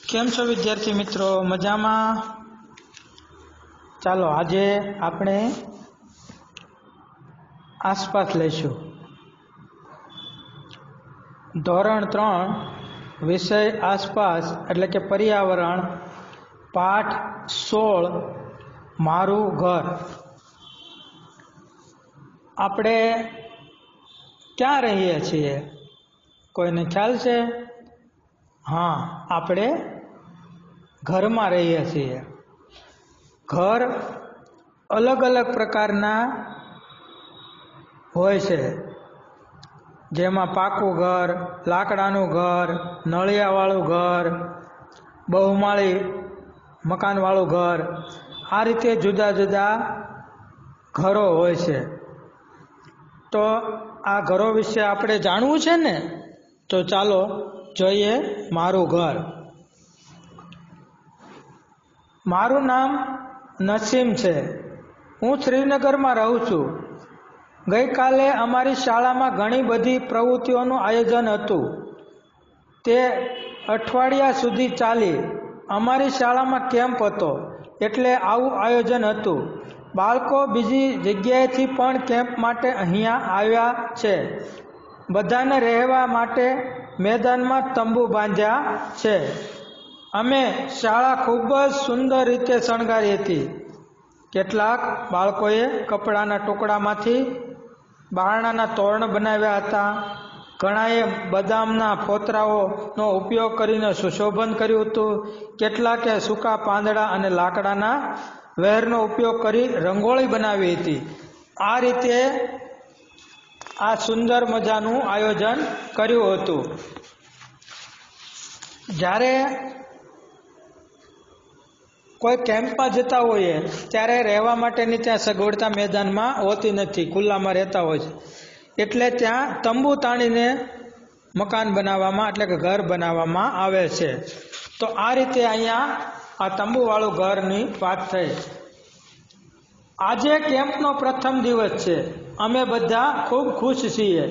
કેમ છો વિદ્યાર્થી મિત્રો? મજામાં? ચાલો આજે આપણે આસપાસ લઈશું. ધોરણ 3 વિષય આસપાસ એટલે કે પર્યાવરણ, પાઠ 16 મારું ઘર. આપણે ક્યાં રહીએ છીએ? કોઈને ખ્યાલ છે? હા, આપણે ઘરમાં રહીએ છીએ. ઘર અલગ અલગ પ્રકારના હોય છે, જેમાં પાકું ઘર, લાકડાનું ઘર, નળિયાવાળું ઘર, બહુમાળી મકાનવાળું ઘર, આ રીતે જુદા જુદા ઘરો હોય છે. તો આ ઘરો વિશે આપણે જાણવું છે ને, તો ચાલો જોઈએ મારું ઘર. મારું નામ નસીમ છે. હું શ્રીનગરમાં રહું છું. ગઈકાલે અમારી શાળામાં ઘણી બધી પ્રવૃત્તિઓનું આયોજન હતું. તે અઠવાડિયા સુધી ચાલી. અમારી શાળામાં કેમ્પ હતો, એટલે આવું આયોજન હતું. બાળકો બીજી જગ્યાએથી પણ કેમ્પ માટે અહીંયા આવ્યા છે. બધાને રહેવા માટે મેદાનમાં તંબુ બાંધ્યા છે. અમે શાળા ખૂબ જ સુંદર રીતે શણગારી હતી. કેટલાક બાળકોએ કપડાના ટુકડામાંથી બારણાના તોરણ બનાવ્યા હતા. ઘણાએ બદામના ફોતરાઓનો ઉપયોગ કરીને સુશોભન કર્યું હતું. કેટલાકે સૂકા પાંદડા અને લાકડાના વેરનો ઉપયોગ કરી રંગોળી બનાવી હતી. આ રીતે આ સુંદર મજાનું આયોજન કર્યું હતું. જ્યારે કોઈ કેમ્પમાં જતા હોઈએ ત્યારે રહેવા માટેની ત્યાં સગવડતા મેદાનમાં હોતી નથી, ખુલ્લામાં રહેતા હોય છે. એટલે ત્યાં તંબુ તાણીને મકાન બનાવવામાં એટલે કે ઘર બનાવવામાં આવે છે. તો આ રીતે અહીંયા આ તંબુવાળું ઘરની વાત થઈ. આજે કેમ્પનો પ્રથમ દિવસ છે. અમે બધા ખૂબ ખુશ છીએ.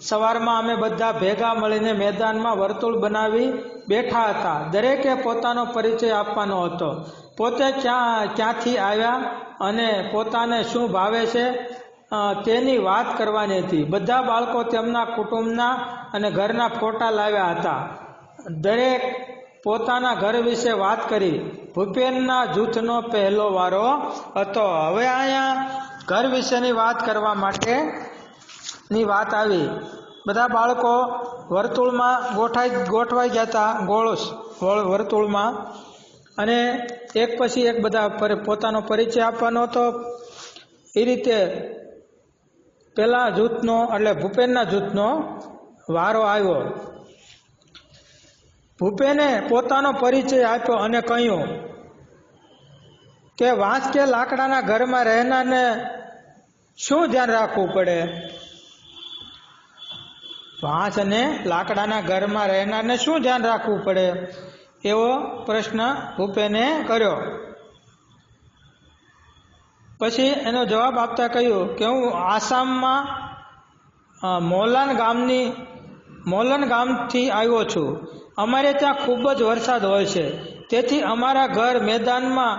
સવારમાં અમે બધા ભેગા મળીને મેદાનમાં વર્તુળ બનાવી બેઠા હતા. દરેકે પોતાનો પરિચય આપવાનો હતો. પોતે ક્યાંથી આવ્યા અને પોતાને શું ભાવે છે તેની વાત કરવાની હતી. બધા બાળકો તેમના કુટુંબના અને ઘરના ફોટા લાવ્યા હતા. દરેક પોતાના ઘર વિશે વાત કરી. ભૂપેનના જૂથનો પહેલો વારો હતો. હવે અહીંયા ઘર વિશેની વાત કરવા માટેની વાત આવી. બધા બાળકો વર્તુળમાં ગોઠવાઈ ગયા હતા, ગોળ વર્તુળમાં, અને એક પછી એક બધા પોતાનો પરિચય આપવાનો હતો. એ રીતે પેલા જૂથનો એટલે ભૂપેનના જૂથનો વારો આવ્યો. ભૂપેને પોતાનો પરિચય આપ્યો અને કહ્યું કે વાંસ કે લાકડાના ઘરમાં રહેનારને શું ધ્યાન રાખવું પડે? વાંસ અને લાકડાના ઘરમાં રહેનારને શું ધ્યાન રાખવું પડે? એવો પ્રશ્ન ભૂપેને કર્યો. પછી એનો જવાબ આપતા કહ્યું કે હું આસામમાં મોલન ગામથી આવ્યો છું. અમારે ત્યાં ખૂબ જ વરસાદ હોય છે. તેથી અમારા ઘર મેદાનમાં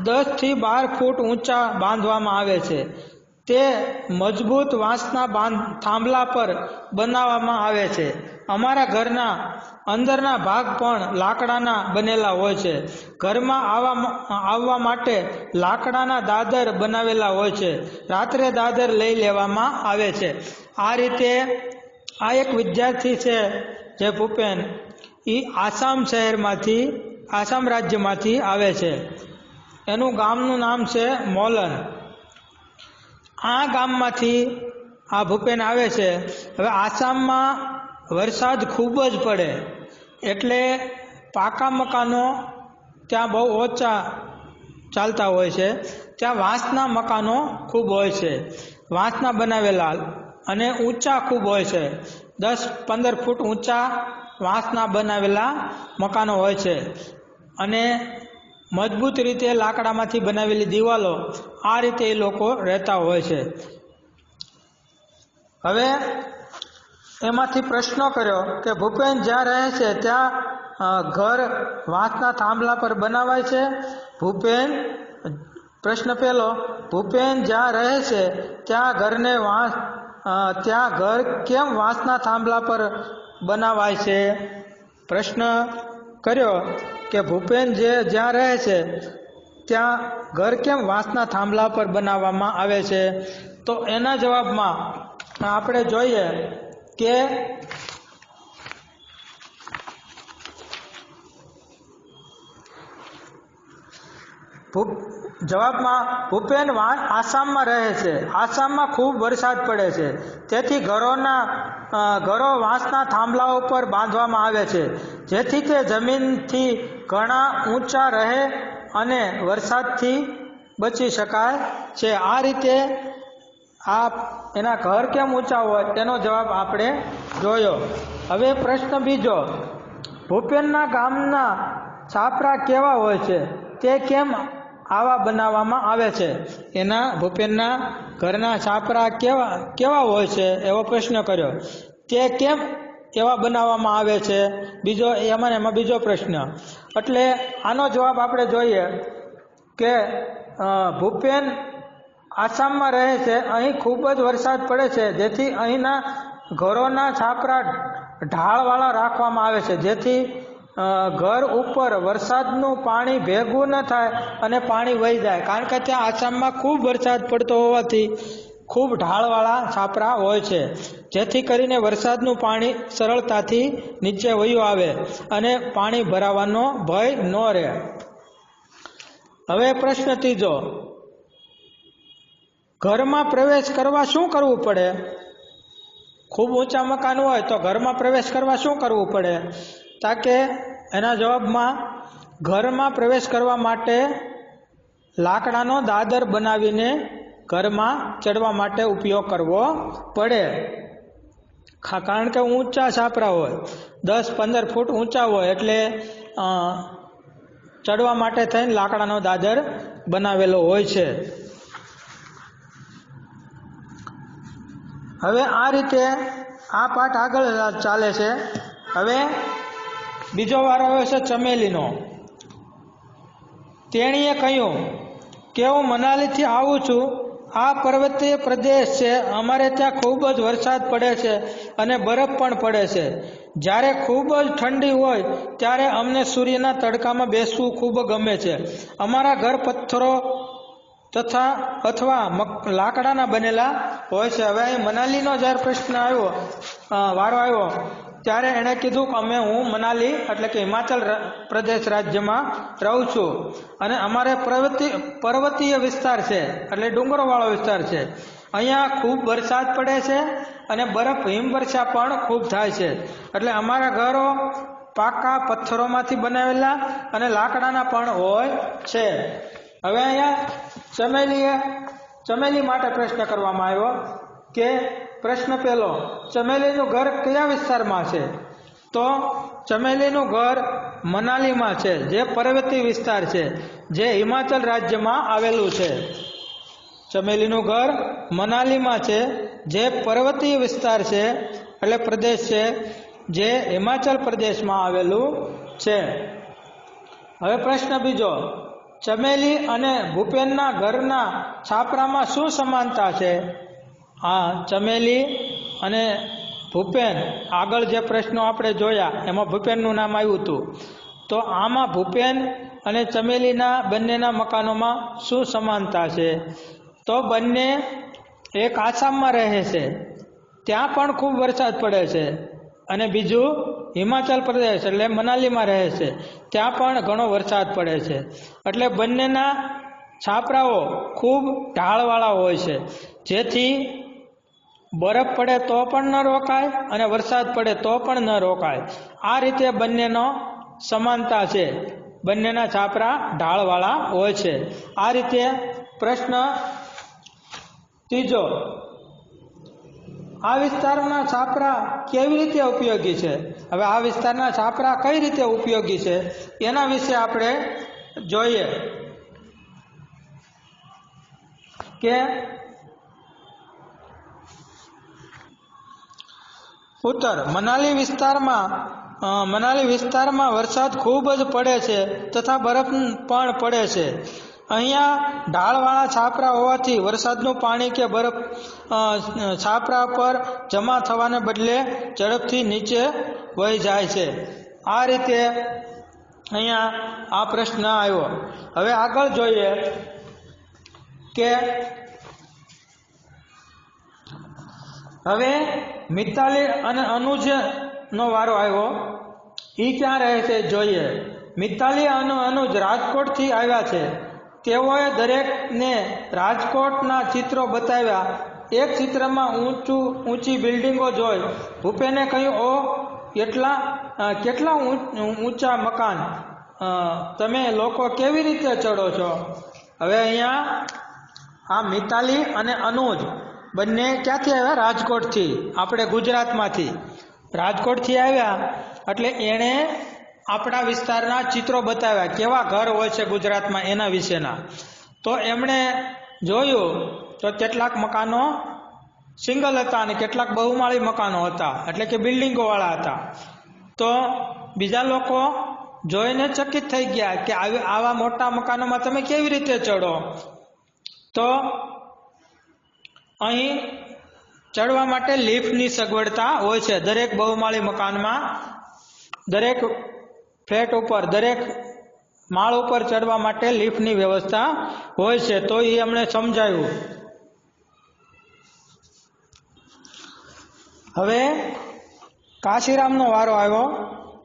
10 થી 12 ફૂટ ઊંચા બાંધવામાં આવે છે. તે મજબૂત વાંસના થાંભલા પર બનાવવામાં આવે છે. અમારા ઘરના અંદરના ભાગ પણ લાકડાના બનેલા હોય છે. ઘરમાં આવવા માટે લાકડાના દાદર બનાવેલા હોય છે. રાત્રે દાદર લઈ લેવામાં આવે છે. આ રીતે આ એક વિદ્યાર્થી છે જે ભૂપેન, એ આસામ રાજ્યમાંથી આવે છે. એનું ગામનું નામ છે મોલન. આ ગામમાંથી આ ભૂપેન આવે છે. હવે આસામમાં વરસાદ ખૂબ જ પડે એટલે પાકા મકાનો ત્યાં બહુ ઓછા ચાલતા હોય છે. ત્યાં વાંસના મકાનો ખૂબ હોય છે. વાંસના બનાવેલા અને ઊંચા ખૂબ હોય છે. 10-15 ફૂટ ઊંચા વાંસના બનાવેલા મકાનો હોય છે. અને મજબૂત રીતે લાકડામાંથી બનાવેલી દિવાલો, આ રીતે એ લોકો રહેતા હોય છે. હવે એમાંથી પ્રશ્ન કર્યો કે ભૂપેન જ્યાં રહે છે ત્યાં ઘર વાંસના થાંભલા પર બનાવાય છે? ભૂપેન, પ્રશ્ન પહેલો, ભૂપેન જ્યાં રહે છે ત્યાં ઘર કેમ વાંસના થાંભલા પર બનાવાય છે? પ્રશ્ન કર્યો કે ભૂપેન જ્યાં રહે છે ત્યાં ઘર કેમ વાંસના થાંભલા પર બનાવવામાં આવે છે? તો એના જવાબમાં આપણે જોઈએ કે જવાબમાં ભૂપેન આસામમાં રહે છે. આસામમાં ખૂબ વરસાદ પડે છે, તેથી ઘરો વાંસના થાંભલા ઉપર બાંધવામાં આવે છે, જેથી તે જમીનથી ઘણા ઊંચા રહે અને વરસાદથી બચી શકાય છે. આ રીતે એના ઘર કેમ ઊંચા હોય તેનો જવાબ આપણે જોયો. હવે પ્રશ્ન બીજો, ભૂપેનના ગામના છાપરા કેવા હોય છે? તે કેમ આવા બનાવવામાં આવે છે? ભૂપેનના ઘરના છાપરા કેવા હોય છે એવો પ્રશ્ન કર્યો. તે કેમ એવા બનાવવામાં આવે છે? એમાં બીજો પ્રશ્ન. એટલે આનો જવાબ આપણે જોઈએ કે ભૂપેન આસામમાં રહે છે, અહીં ખૂબ જ વરસાદ પડે છે, જેથી અહીંના ઘરોના છાપરા ઢાળવાળા રાખવામાં આવે છે, જેથી ઘર ઉપર વરસાદનું પાણી ભેગું ન થાય અને પાણી વહી જાય. કારણ કે ત્યાં આસામમાં ખૂબ વરસાદ પડતો હોવાથી ખૂબ ઢાળવાળા છાપરા હોય છે, જેથી કરીને વરસાદનું પાણી સરળતાથી નીચે વહ્યું આવે અને પાણી ભરાવાનો ભય ન રહે. હવે પ્રશ્ન ત્રીજો, ઘરમાં પ્રવેશ કરવા શું કરવું પડે? ખૂબ ઊંચા મકાન હોય તો ઘરમાં પ્રવેશ કરવા શું કરવું પડે? તાકે એના જવાબમાં ઘરમાં પ્રવેશ કરવા માટે લાકડાનો દાદર બનાવીને ઘરમાં ચડવા માટે ઉપયોગ કરવો પડે. કારણ કે ઊંચા છાપરા હોય, 10-15 ફૂટ ઊંચા હોય, એટલે ચડવા માટે થઈને લાકડાનો દાદર બનાવેલો હોય છે. હવે આ રીતે આ પાઠ આગળ ચાલે છે. હવે બીજો વાર આવ્યો છે ચમેલીનો. તેણીએ કહ્યું કે હું મનાલીથી આવું છું. આ પર્વતીય પ્રદેશ છે. અમારે ત્યાં ખૂબ જ વરસાદ પડે છે અને બરફ પણ પડે છે. જ્યારે ખૂબ જ ઠંડી હોય ત્યારે અમને સૂર્યના તડકામાં બેસવું ખૂબ ગમે છે. અમારા ઘર પથ્થરો અથવા લાકડાના બનેલા હોય છે. હવે અહીં મનાલીનો જ્યારે પ્રશ્ન વારો આવ્યો ત્યારે એણે કીધું કે હું મનાલી એટલે કે હિમાચલ પ્રદેશ રાજ્યમાં રહું છું અને અમારે પર્વતીય વિસ્તાર છે, એટલે ડુંગરોવાળો વિસ્તાર છે. અહીંયા ખૂબ વરસાદ પડે છે અને હિમવર્ષા પણ ખૂબ થાય છે. એટલે અમારા ઘરો પાકા પથ્થરોમાંથી બનાવેલા અને લાકડાના પણ હોય છે. હવે અહીંયા ચમેલી માટે પ્રશ્ન કરવામાં આવ્યો કે પ્રશ્ન પહેલો, ચમેલીનું ઘર કયા વિસ્તારમાં છે? તો ચમેલીનું ઘર મનાલીમાં છે, જે પર્વતીય વિસ્તાર છે, જે હિમાચલ રાજ્યમાં આવેલું છે. ચમેલીનું ઘર મનાલીમાં છે, જે પર્વતીય વિસ્તાર છે, એટલે પ્રદેશ છે, જે હિમાચલ પ્રદેશમાં આવેલું છે. હવે પ્રશ્ન બીજો, ચમેલી અને ભૂપેનના ઘરના છાપરામાં શું સમાનતા છે? ચમેલી અને ભૂપેન, આગળ જે પ્રશ્નો આપણે જોયા એમાં ભૂપેનનું નામ આવ્યું હતું. તો આમાં ભૂપેન અને ચમેલીના બંનેના મકાનોમાં શું સમાનતા છે? તો બંને એક આસામમાં રહે છે, ત્યાં પણ ખૂબ વરસાદ પડે છે, અને બીજું હિમાચલ પ્રદેશ એટલે મનાલીમાં રહે છે, ત્યાં પણ ઘણો વરસાદ પડે છે. એટલે બંનેના છાપરાઓ ખૂબ ઢાળવાળા હોય છે, જેથી બરફ પડે તો પણ ન રોકાય અને વરસાદ પડે તો પણ ન રોકાય. આ રીતે બંનેનો સમાનતા છે. બંનેના છાપરા ઢાળવાળા હોય છે. આ રીતે પ્રશ્ન ત્રીજો, આ વિસ્તારના છાપરા કેવી રીતે ઉપયોગી છે? હવે આ વિસ્તારના છાપરા કઈ રીતે ઉપયોગી છે એના વિશે આપણે જોઈએ કે ઉત્તર, મનાલી વિસ્તારમાં મનાલી વિસ્તારમાં વરસાદ ખૂબ જ પડે છે તથા બરફ પણ પડે છે. અહીંયા ઢાળવાળા છાપરા હોવાથી વરસાદનું પાણી કે બરફ છાપરા પર જમા થવાને બદલે ઝડપથી નીચે વહી જાય છે. આ રીતે અહીંયા આ પ્રશ્ન આવ્યો. હવે આગળ જોઈએ કે હવે મિતાલી અને અનુજનો વારો આવ્યો. એ ક્યાં રહે છે જોઈએ. મિતાલી અને અનુજ રાજકોટથી આવ્યા છે. તેઓએ દરેકને રાજકોટના ચિત્રો બતાવ્યા. એક ચિત્રમાં ઊંચી બિલ્ડિંગો જોઈ ભૂપેને કહ્યું, ઓ કેટલા ઊંચા મકાન, તમે લોકો કેવી રીતે ચડો છો? હવે અહીંયા આ મિતાલી અને અનુજ બંને ક્યાંથી આવ્યા? રાજકોટથી, આપણે ગુજરાતમાંથી રાજકોટથી આવ્યા. એટલે એણે આપણા વિસ્તારના ચિત્રો બતાવ્યા, કેવા ઘર હોય છે ગુજરાતમાં એના વિશેના. તો એમણે જોયું તો કેટલાક મકાનો સિંગલ હતા અને કેટલાક બહુમાળી મકાનો હતા, એટલે કે બિલ્ડિંગો વાળા હતા. તો બીજા લોકો જોઈને ચકિત થઈ ગયા કે આવા મોટા મકાનોમાં તમે કેવી રીતે ચડો? તો અહીં ચડવા માટે લિફ્ટની સગવડતા હોય છે. દરેક બહુમાળી મકાનમાં, દરેક ફ્લેટ ઉપર, દરેક માળ ઉપર ચડવા માટે લિફ્ટની વ્યવસ્થા હોય છે. તો એ અમને સમજાયું. હવે કાશીરામનો વારો આવ્યો.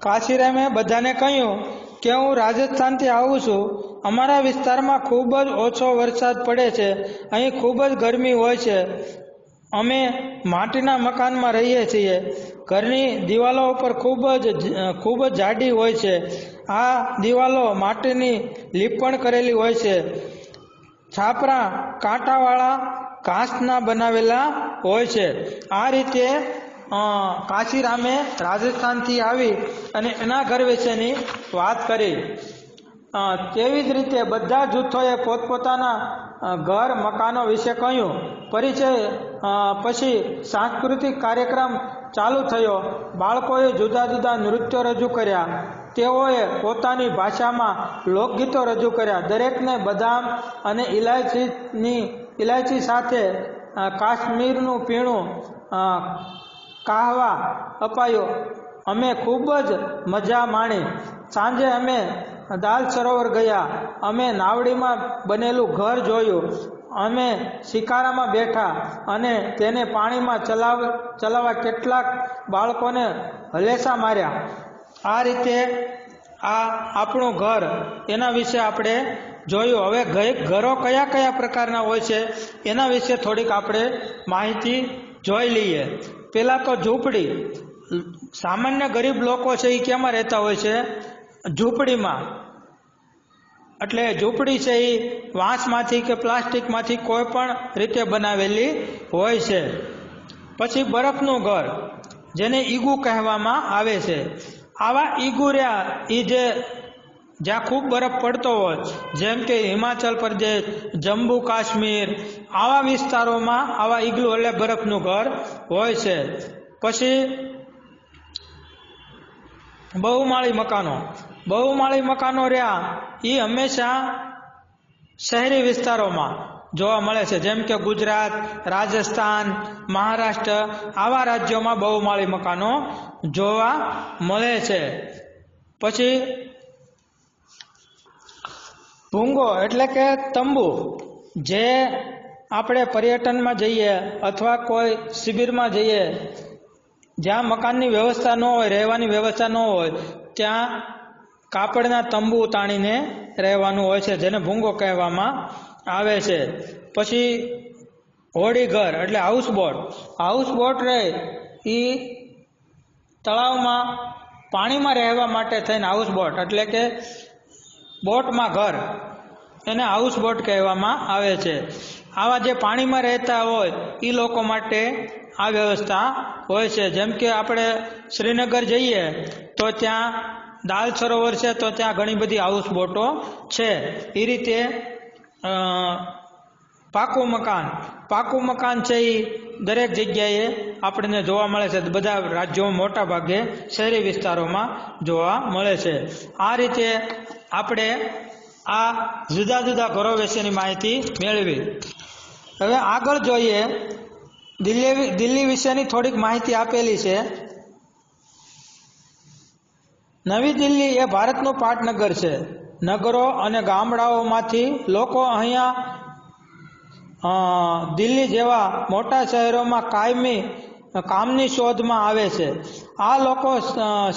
કાશીરામે બધાને કહ્યું કે હું રાજસ્થાનથી આવું છું. અમારા વિસ્તારમાં ખૂબ જ ઓછો વરસાદ પડે છે. અહીં ખૂબ જ ગરમી હોય છે. અમે માટીના મકાનમાં રહીએ છીએ. ઘરની દિવાલો ઉપર ખૂબ જ જાડી હોય છે. આ દિવાલો માટીની લીપણ કરેલી હોય છે. છાપરા કાંટાવાળા ઘાસના બનાવેલા હોય છે. આ રીતે કાશીરામે રાજસ્થાનથી આવી અને એના ઘર વિશેની વાત કરી. તેવી જ રીતે બધા જૂથોએ પોતપોતાના ઘર મકાનો વિશે કહ્યું. પરિચય પછી સાંસ્કૃતિક કાર્યક્રમ ચાલુ થયો. બાળકોએ જુદા જુદા નૃત્યો રજૂ કર્યા. તેઓએ પોતાની ભાષામાં લોકગીતો રજૂ કર્યા. દરેકને બદામ અને ઇલાયચી સાથે કાશ્મીરનું પીણું કાહવા અપાયો. અમે ખૂબ જ મજા માણી. સાંજે અમે દાલ સરોવર ગયા. અમે નાવડીમાં બનેલું ઘર જોયું. અમે શિકારામાં બેઠા અને તેને પાણીમાં ચલાવવા કેટલાક બાળકોને હલેસા માર્યા. આ રીતે આ આપણું ઘર, એના વિશે આપણે જોયું. હવે ઘરો કયા કયા પ્રકારના હોય છે એના વિશે થોડીક આપણે માહિતી જોઈ લઈએ. પહેલાં તો ઝૂંપડી. સામાન્ય ગરીબ લોકો છે એ કેમાં રહેતા હોય છે? ઝૂંપડીમાં. એટલે ઝૂંપડી છે એ વાંસમાંથી કે પ્લાસ્ટિકમાંથી કોઈ પણ રીતે બનાવેલી હોય છે. પછી બરફનું ઘર, જેને ઈગુ કહેવામાં આવે છે. આવા ઈગુ રહ્યા એ જ્યાં ખૂબ બરફ પડતો હોય, જેમ કે હિમાચલ પ્રદેશ, જમ્મુ કાશ્મીર, આવા વિસ્તારોમાં આવા ઈગલુ એટલે બરફનું ઘર હોય છે. પછી બહુમાળી મકાનો રહ્યા એ હંમેશા શહેરી વિસ્તારોમાં જોવા મળે છે. જેમ કે ગુજરાત, રાજસ્થાન, મહારાષ્ટ્ર, આવા રાજ્યોમાં બહુમાળી મકાનો જોવા મળે છે. પછી ભૂંગો એટલે કે તંબુ, જે આપણે પર્યટનમાં જઈએ અથવા કોઈ શિબિરમાં જઈએ, જ્યાં મકાનની વ્યવસ્થા ન હોય, રહેવાની વ્યવસ્થા ન હોય, ત્યાં કાપડના તંબુ તાણીને રહેવાનું હોય છે, જેને ભૂંગો કહેવામાં આવે છે. પછી હોડી ઘર એટલે હાઉસબોટ રહે એ તળાવમાં પાણીમાં રહેવા માટે થઈને હાઉસબોટ એટલે કે બોટમાં ઘર, એને હાઉસબોટ કહેવામાં આવે છે. આવા જે પાણીમાં રહેતા હોય એ લોકો માટે આ વ્યવસ્થા હોય છે. જેમ કે આપણે શ્રીનગર જઈએ તો ત્યાં દાલ સરોવર છે, તો ત્યાં ઘણી બધી હાઉસબોટો છે. એ રીતે પાકું મકાન છે એ દરેક જગ્યાએ આપણને જોવા મળે છે. બધા રાજ્યોમાં મોટા ભાગે શહેરી વિસ્તારોમાં જોવા મળે છે. આ રીતે આપણે આ જુદા જુદા ઘરો વિશેની માહિતી મેળવી. હવે આગળ જોઈએ, દિલ્હી વિશેની થોડીક માહિતી આપેલી છે. નવી દિલ્હી એ ભારતનું પાટનગર છે. નગરો અને ગામડાઓમાંથી લોકો અહીંયા દિલ્હી જેવા મોટા શહેરોમાં કામની શોધમાં આવે છે. આ લોકો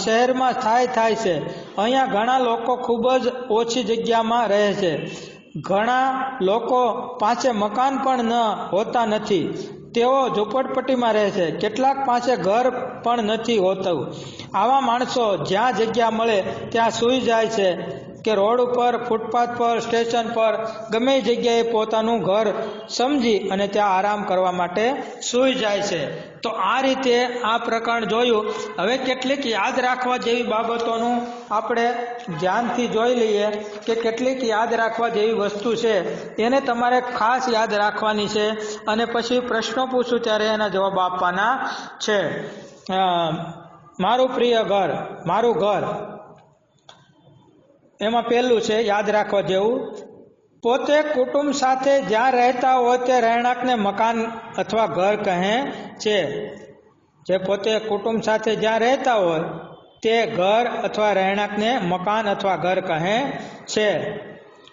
શહેરમાં સ્થાયી થાય છે. અહીંયા ઘણા લોકો ખૂબ જ ઓછી જગ્યામાં રહે છે. ઘણા લોકો પાસે મકાન પણ હોતા નથી. તેઓ ઝૂંપડપટ્ટીમાં રહે છે. કેટલાક પાસે ઘર પણ નથી હોતું. આવા માણસો જ્યાં જગ્યા મળે ત્યાં સૂઈ જાય છે કે રોડ ઉપર, ફૂટપાથ પર, સ્ટેશન પર, ગમે એ જગ્યાએ પોતાનું ઘર સમજી અને ત્યાં આરામ કરવા માટે સૂઈ જાય છે. તો આ રીતે આ પ્રકરણ જોયું. હવે કેટલીક યાદ રાખવા જેવી બાબતોનું આપણે ધ્યાનથી જોઈ લઈએ કે કેટલીક યાદ રાખવા જેવી વસ્તુ છે એને તમારે ખાસ યાદ રાખવાની છે અને પછી પ્રશ્નો પૂછું ત્યારે એના જવાબ આપવાના છે. મારું પ્રિય ઘર, મારું ઘર, એમાં પહેલું છે યાદ રાખવા જેવું, પોતે કુટુંબ સાથે જ્યાં રહેતા હોય તે રહેણાંકને મકાન અથવા ઘર કહે છે. જે પોતે કુટુંબ સાથે જ્યાં રહેતા હોય તે ઘર અથવા રહેણાંકને મકાન અથવા ઘર કહે છે.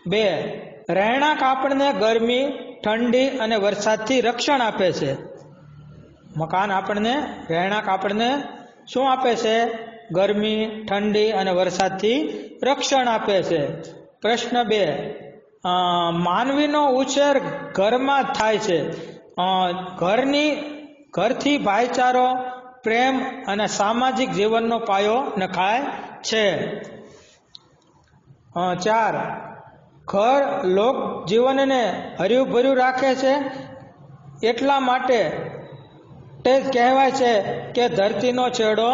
2. રહેણાંક આપણને ગરમી, ઠંડી અને વરસાદથી રક્ષણ આપે છે. મકાન આપણને, રહેણાંક આપણને શું આપે છે? ગરમી, ઠંડી અને વરસાદથી રક્ષણ આપે છે. પ્રશ્ન 2. માનવીનો ઉછેર ઘરમાં થાય છે. ઘરથી ભાઈચારો, પ્રેમ અને સામાજિક જીવનનો પાયો નખાય છે. 4. ઘર લોક જીવનને હર્યું ભર્યું રાખે છે. એટલા માટે તે કહેવાય છે કે ધરતીનો છેડો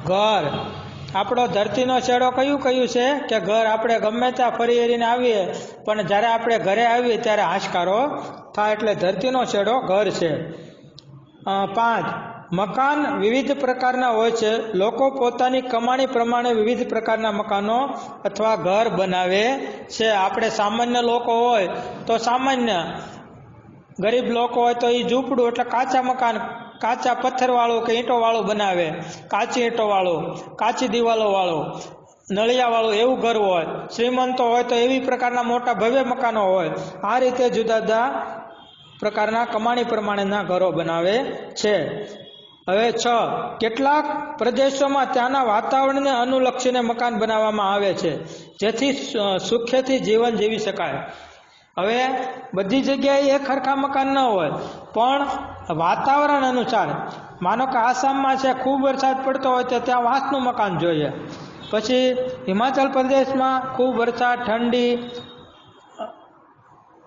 ઘર. આપણો ધરતીનો છેડો કયું છે કે ઘર. આપણે ગમે ત્યાં ફરી એરીને આવીએ પણ જ્યારે આપણે ઘરે આવીએ ત્યારે હાશકારો થાય, એટલે ધરતીનો છેડો ઘર છે. 5. મકાન વિવિધ પ્રકારના હોય છે. લોકો પોતાની કમાણી પ્રમાણે વિવિધ પ્રકારના મકાનો અથવા ઘર બનાવે છે. આપણે સામાન્ય લોકો હોય તો સામાન્ય, ગરીબ લોકો હોય તો એ ઝૂંપડું એટલે કાચા મકાન, કાચા પથ્થરવાળું કે ઈંટોવાળું બનાવે, કાચી ઈંટોવાળું, કાચી દિવાલોવાળું, નળિયાવાળું એવું ઘર હોય. શ્રીમંતો હોય તો એવી પ્રકારના મોટા ભવ્ય મકાનો હોય. આ રીતે જુદા જુદા પ્રકારના કમાણી પ્રમાણેના ઘરો બનાવે છે. હવે 6. કેટલાક પ્રદેશોમાં ત્યાંના વાતાવરણને અનુલક્ષીને મકાન બનાવવામાં આવે છે જેથી સુખેથી જીવન જીવી શકાય. હવે બધી જગ્યાએ એક સરખા મકાન ન હોય પણ વાતાવરણ અનુસાર, માનો કે આસામમાં છે ખૂબ વરસાદ પડતો હોય તો ત્યાં વાંસનું મકાન જોઈએ. પછી હિમાચલ પ્રદેશમાં ખૂબ વરસાદ, ઠંડી,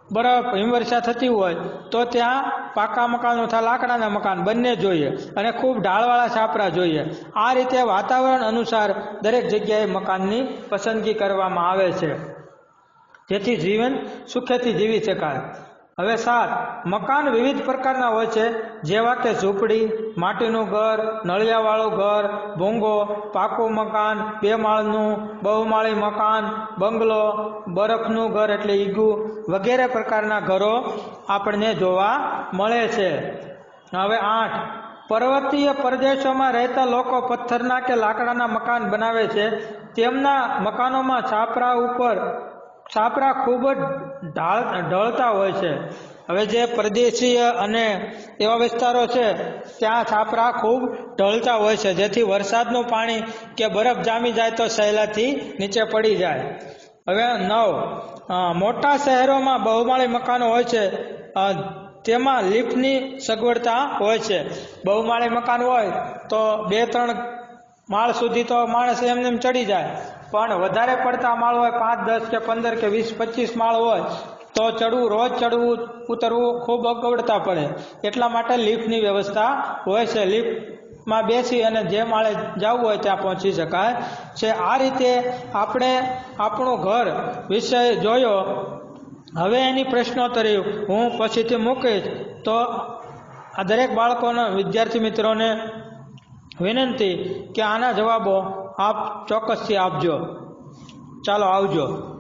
બરફ, હિમવર્ષા થતી હોય તો ત્યાં પાકા મકાન અથવા લાકડાના મકાન બંને જોઈએ અને ખૂબ ઢાળવાળા છાપરા જોઈએ. આ રીતે વાતાવરણ અનુસાર દરેક જગ્યાએ મકાનની પસંદગી કરવામાં આવે છે જેથી જીવન સુખેથી જીવી શકાય. હવે 7. મકાન વિવિધ પ્રકારના હોય છે જેવા કે ઝૂંપડી, માટીનું ઘર, નળિયાવાળું ઘર, ભૂંગો, પાકું મકાન, 2 માળનું, બહુમાળી મકાન, બંગલો, બરફનું ઘર એટલે ઈગુ વગેરે પ્રકારના ઘરો આપણને જોવા મળે છે. હવે 8. પર્વતીય પ્રદેશોમાં રહેતા લોકો પથ્થરના કે લાકડાના મકાન બનાવે છે. તેમના મકાનોમાં છાપરા ખૂબ જ ઢળતા હોય છે. હવે જે પ્રદેશીય અને એવા વિસ્તારો છે ત્યાં છાપરા ખૂબ ઢળતા હોય છે જેથી વરસાદનું પાણી કે બરફ જામી જાય તો સહેલાથી નીચે પડી જાય. હવે 9. મોટા શહેરોમાં બહુમાળી મકાનો હોય છે. તેમાં લિફ્ટની સગવડતા હોય છે. બહુમાળી મકાન હોય તો 2-3 માળ સુધી તો માણસ એમને ચડી જાય, પણ વધારે પડતા માળ હોય, 5, 10 કે 15 કે 20, 25 માળ હોય તો રોજ ચડવું ઉતરવું ખૂબ અગવડતા પડે. એટલા માટે લિફ્ટની વ્યવસ્થા હોય છે. લિફ્ટમાં બેસી અને જે માળે જવું હોય ત્યાં પહોંચી શકાય છે. આ રીતે આપણે આપણું ઘર વિષય જોયો. હવે એની પ્રશ્નોત્તરી હું પછીથી મૂકીશ તો આ દરેક બાળકોના વિદ્યાર્થી મિત્રોને વિનંતી કે આના જવાબો આપ ચોક્કસથી આપજો. ચાલો આવજો.